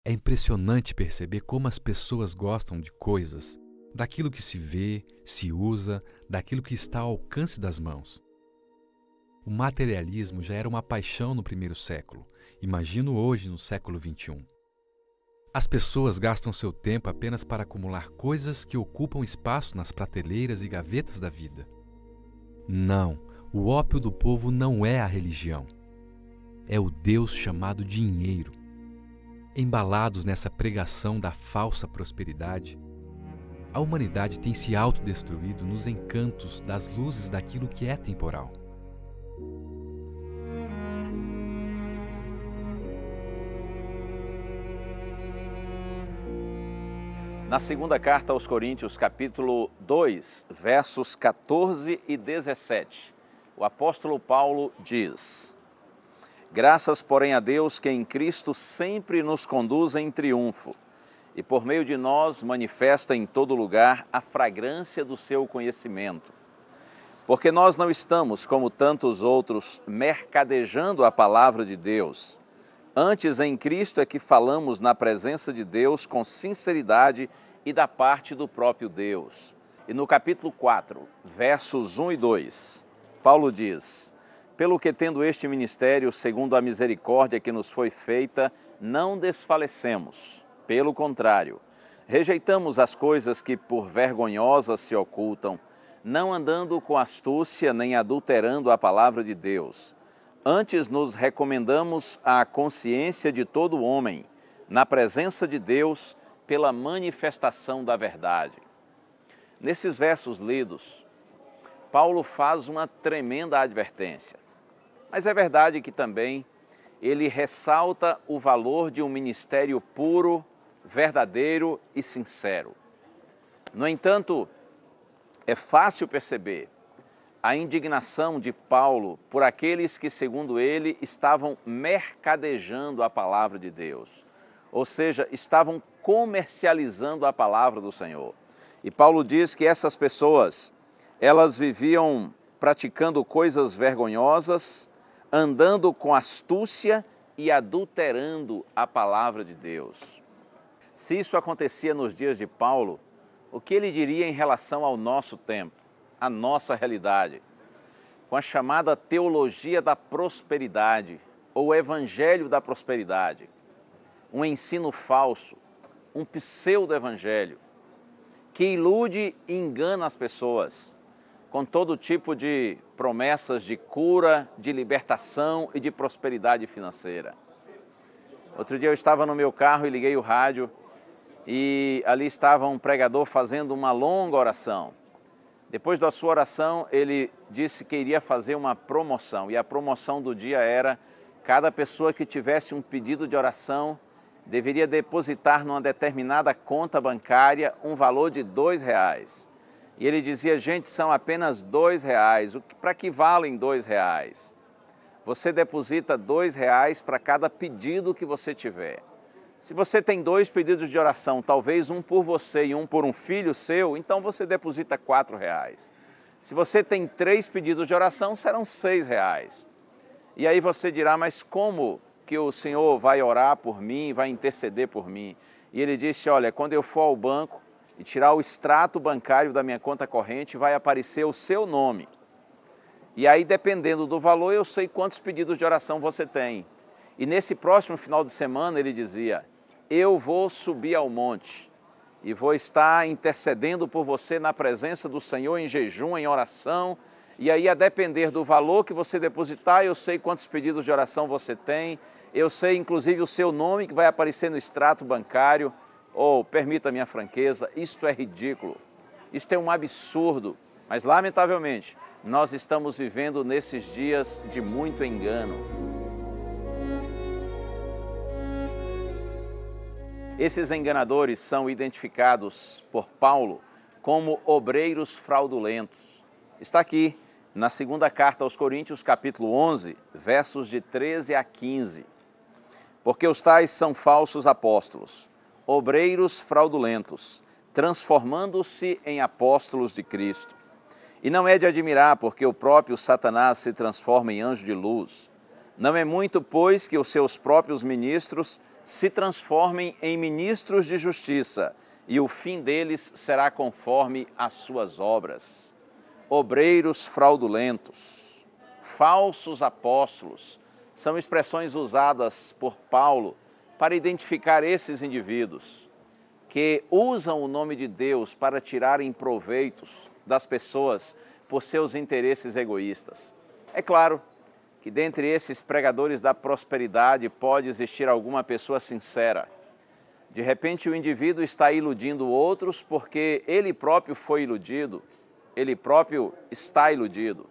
É impressionante perceber como as pessoas gostam de coisas, daquilo que se vê, se usa, daquilo que está ao alcance das mãos. O materialismo já era uma paixão no primeiro século, imagino hoje no século XXI. As pessoas gastam seu tempo apenas para acumular coisas que ocupam espaço nas prateleiras e gavetas da vida. Não, o ópio do povo não é a religião. É o Deus chamado dinheiro. Embalados nessa pregação da falsa prosperidade, a humanidade tem se autodestruído nos encantos das luzes daquilo que é temporal. Na segunda carta aos Coríntios, capítulo 2, versos 14 e 17, o apóstolo Paulo diz: Graças, porém, a Deus que em Cristo sempre nos conduz em triunfo e por meio de nós manifesta em todo lugar a fragrância do seu conhecimento. Porque nós não estamos, como tantos outros, mercadejando a palavra de Deus. Antes, em Cristo é que falamos na presença de Deus com sinceridade e da parte do próprio Deus. E no capítulo 4, versos 1 e 2, Paulo diz: Pelo que tendo este ministério, segundo a misericórdia que nos foi feita, não desfalecemos. Pelo contrário, rejeitamos as coisas que por vergonhosas se ocultam, não andando com astúcia nem adulterando a palavra de Deus. Antes nos recomendamos à consciência de todo homem, na presença de Deus, pela manifestação da verdade. Nesses versos lidos, Paulo faz uma tremenda advertência. Mas é verdade que também ele ressalta o valor de um ministério puro, verdadeiro e sincero. No entanto, é fácil perceber a indignação de Paulo por aqueles que, segundo ele, estavam mercadejando a palavra de Deus, ou seja, estavam comercializando a palavra do Senhor. E Paulo diz que essas pessoas, elas viviam praticando coisas vergonhosas, andando com astúcia e adulterando a palavra de Deus. Se isso acontecia nos dias de Paulo, o que ele diria em relação ao nosso tempo, à nossa realidade? Com a chamada teologia da prosperidade, ou evangelho da prosperidade, um ensino falso, um pseudo-evangelho, que ilude e engana as pessoas, com todo tipo de promessas de cura, de libertação e de prosperidade financeira. Outro dia eu estava no meu carro e liguei o rádio e ali estava um pregador fazendo uma longa oração. Depois da sua oração, ele disse que iria fazer uma promoção e a promoção do dia era: cada pessoa que tivesse um pedido de oração deveria depositar numa determinada conta bancária um valor de R$2. E ele dizia: gente, são apenas R$2. Para que valem R$2? Você deposita R$2 para cada pedido que você tiver. Se você tem 2 pedidos de oração, talvez um por você e um por um filho seu, então você deposita R$4. Se você tem 3 pedidos de oração, serão R$6. E aí você dirá: mas como que o Senhor vai orar por mim, vai interceder por mim? E ele disse: olha, quando eu for ao banco e tirar o extrato bancário da minha conta corrente, vai aparecer o seu nome. E aí, dependendo do valor, eu sei quantos pedidos de oração você tem. E nesse próximo final de semana, ele dizia: eu vou subir ao monte e vou estar intercedendo por você na presença do Senhor em jejum, em oração. E aí, a depender do valor que você depositar, eu sei quantos pedidos de oração você tem, eu sei inclusive o seu nome que vai aparecer no extrato bancário. Oh, permita a minha franqueza, isto é ridículo, isto é um absurdo, mas lamentavelmente nós estamos vivendo nesses dias de muito engano. Esses enganadores são identificados por Paulo como obreiros fraudulentos. Está aqui na segunda carta aos Coríntios, capítulo 11, versos de 13 a 15. Porque os tais são falsos apóstolos, obreiros fraudulentos, transformando-se em apóstolos de Cristo. E não é de admirar, porque o próprio Satanás se transforma em anjo de luz. Não é muito, pois, que os seus próprios ministros se transformem em ministros de justiça, e o fim deles será conforme as suas obras. Obreiros fraudulentos, falsos apóstolos, são expressões usadas por Paulo para identificar esses indivíduos que usam o nome de Deus para tirarem proveitos das pessoas por seus interesses egoístas. É claro que dentre esses pregadores da prosperidade pode existir alguma pessoa sincera. De repente o indivíduo está iludindo outros porque ele próprio foi iludido, ele próprio está iludido.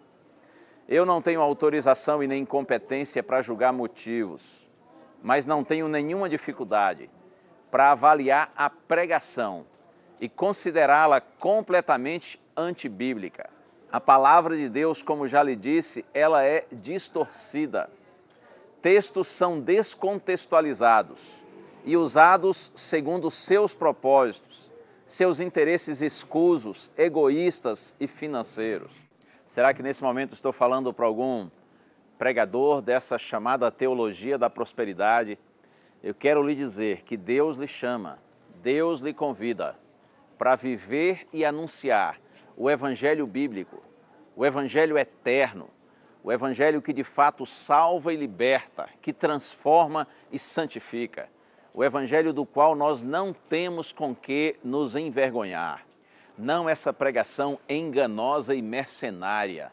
Eu não tenho autorização e nem competência para julgar motivos, mas não tenho nenhuma dificuldade para avaliar a pregação e considerá-la completamente antibíblica. A palavra de Deus, como já lhe disse, ela é distorcida. Textos são descontextualizados e usados segundo seus propósitos, seus interesses escusos, egoístas e financeiros. Será que nesse momento estou falando para algum pregador dessa chamada teologia da prosperidade? Eu quero lhe dizer que Deus lhe chama, Deus lhe convida para viver e anunciar o Evangelho bíblico, o Evangelho eterno, o Evangelho que de fato salva e liberta, que transforma e santifica, o Evangelho do qual nós não temos com que nos envergonhar. Não essa pregação enganosa e mercenária,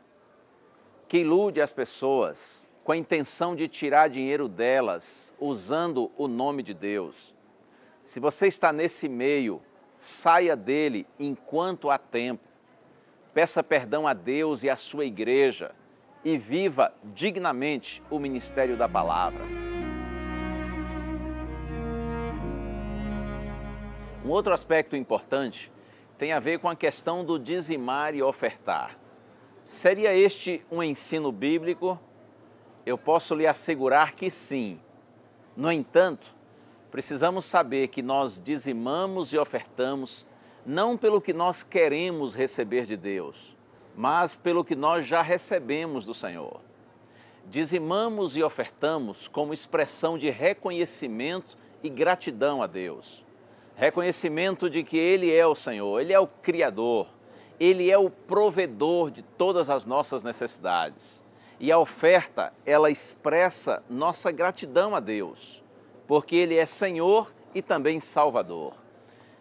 que ilude as pessoas com a intenção de tirar dinheiro delas, usando o nome de Deus. Se você está nesse meio, saia dele enquanto há tempo. Peça perdão a Deus e à sua igreja e viva dignamente o ministério da palavra. Um outro aspecto importante tem a ver com a questão do dizimar e ofertar. Seria este um ensino bíblico? Eu posso lhe assegurar que sim. No entanto, precisamos saber que nós dizimamos e ofertamos não pelo que nós queremos receber de Deus, mas pelo que nós já recebemos do Senhor. Dizimamos e ofertamos como expressão de reconhecimento e gratidão a Deus. Reconhecimento de que Ele é o Senhor, Ele é o Criador, Ele é o provedor de todas as nossas necessidades. E a oferta, ela expressa nossa gratidão a Deus, porque Ele é Senhor e também Salvador.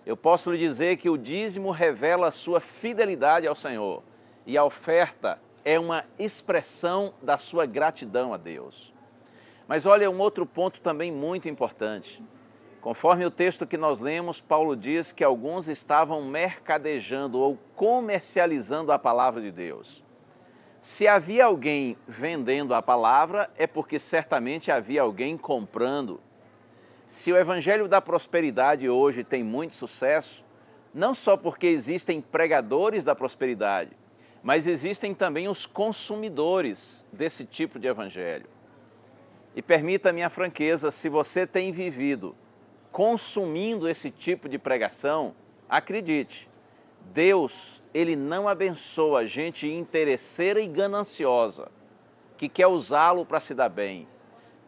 Eu posso lhe dizer que o dízimo revela a sua fidelidade ao Senhor e a oferta é uma expressão da sua gratidão a Deus. Mas olha, um outro ponto também muito importante. Conforme o texto que nós lemos, Paulo diz que alguns estavam mercadejando ou comercializando a palavra de Deus. Se havia alguém vendendo a palavra, é porque certamente havia alguém comprando. Se o Evangelho da prosperidade hoje tem muito sucesso, não só porque existem pregadores da prosperidade, mas existem também os consumidores desse tipo de Evangelho. E permita-me a franqueza, se você tem vivido consumindo esse tipo de pregação, acredite, Deus, Ele não abençoa gente interesseira e gananciosa, que quer usá-lo para se dar bem,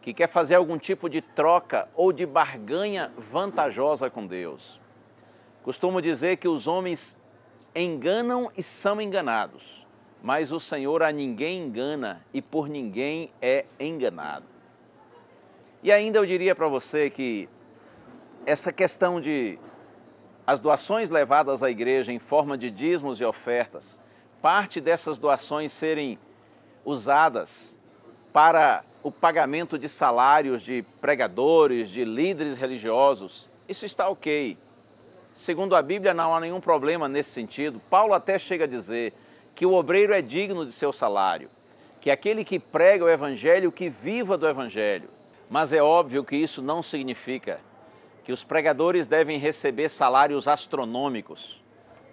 que quer fazer algum tipo de troca ou de barganha vantajosa com Deus. Costumo dizer que os homens enganam e são enganados, mas o Senhor a ninguém engana e por ninguém é enganado. E ainda eu diria para você que essa questão de as doações levadas à igreja em forma de dízimos e ofertas, parte dessas doações serem usadas para o pagamento de salários de pregadores, de líderes religiosos, isso está ok. Segundo a Bíblia, não há nenhum problema nesse sentido. Paulo até chega a dizer que o obreiro é digno de seu salário, que aquele que prega o Evangelho, que viva do Evangelho. Mas é óbvio que isso não significa que os pregadores devem receber salários astronômicos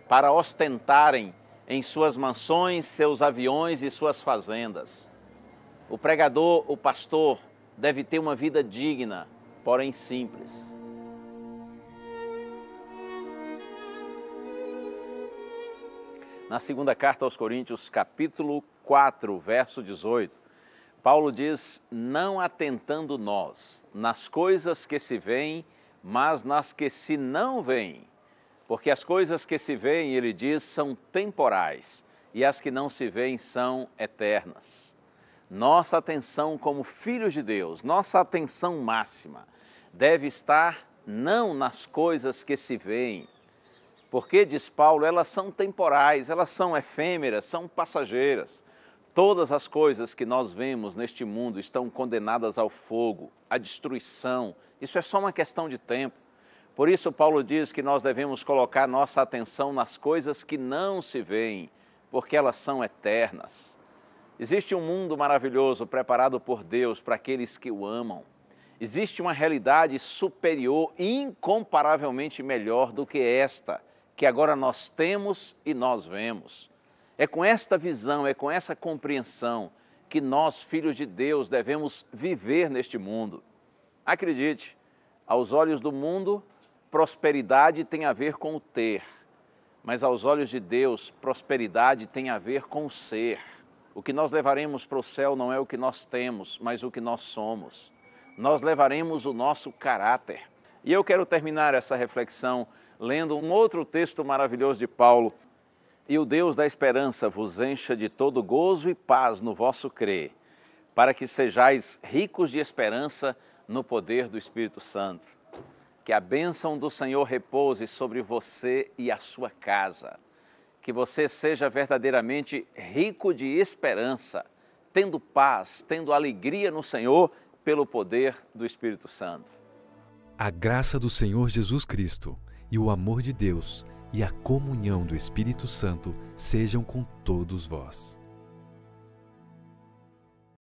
para ostentarem em suas mansões, seus aviões e suas fazendas. O pregador, o pastor, deve ter uma vida digna, porém simples. Na segunda carta aos Coríntios, capítulo 4, verso 18, Paulo diz, não atentando nós nas coisas que se veem, mas nas que se não veem. Porque as coisas que se veem, ele diz, são temporais, e as que não se veem são eternas. Nossa atenção como filhos de Deus, nossa atenção máxima, deve estar não nas coisas que se veem, porque, diz Paulo, elas são temporais, elas são efêmeras, são passageiras. Todas as coisas que nós vemos neste mundo estão condenadas ao fogo, à destruição. Isso é só uma questão de tempo. Por isso, Paulo diz que nós devemos colocar nossa atenção nas coisas que não se veem, porque elas são eternas. Existe um mundo maravilhoso preparado por Deus para aqueles que o amam. Existe uma realidade superior e incomparavelmente melhor do que esta, que agora nós temos e nós vemos. É com esta visão, é com essa compreensão que nós, filhos de Deus, devemos viver neste mundo. Acredite, aos olhos do mundo, prosperidade tem a ver com o ter, mas aos olhos de Deus, prosperidade tem a ver com o ser. O que nós levaremos para o céu não é o que nós temos, mas o que nós somos. Nós levaremos o nosso caráter. E eu quero terminar essa reflexão lendo um outro texto maravilhoso de Paulo. E o Deus da esperança vos encha de todo gozo e paz no vosso crer, para que sejais ricos de esperança no poder do Espírito Santo. Que a bênção do Senhor repouse sobre você e a sua casa. Que você seja verdadeiramente rico de esperança, tendo paz, tendo alegria no Senhor pelo poder do Espírito Santo. A graça do Senhor Jesus Cristo e o amor de Deus e a comunhão do Espírito Santo sejam com todos vós.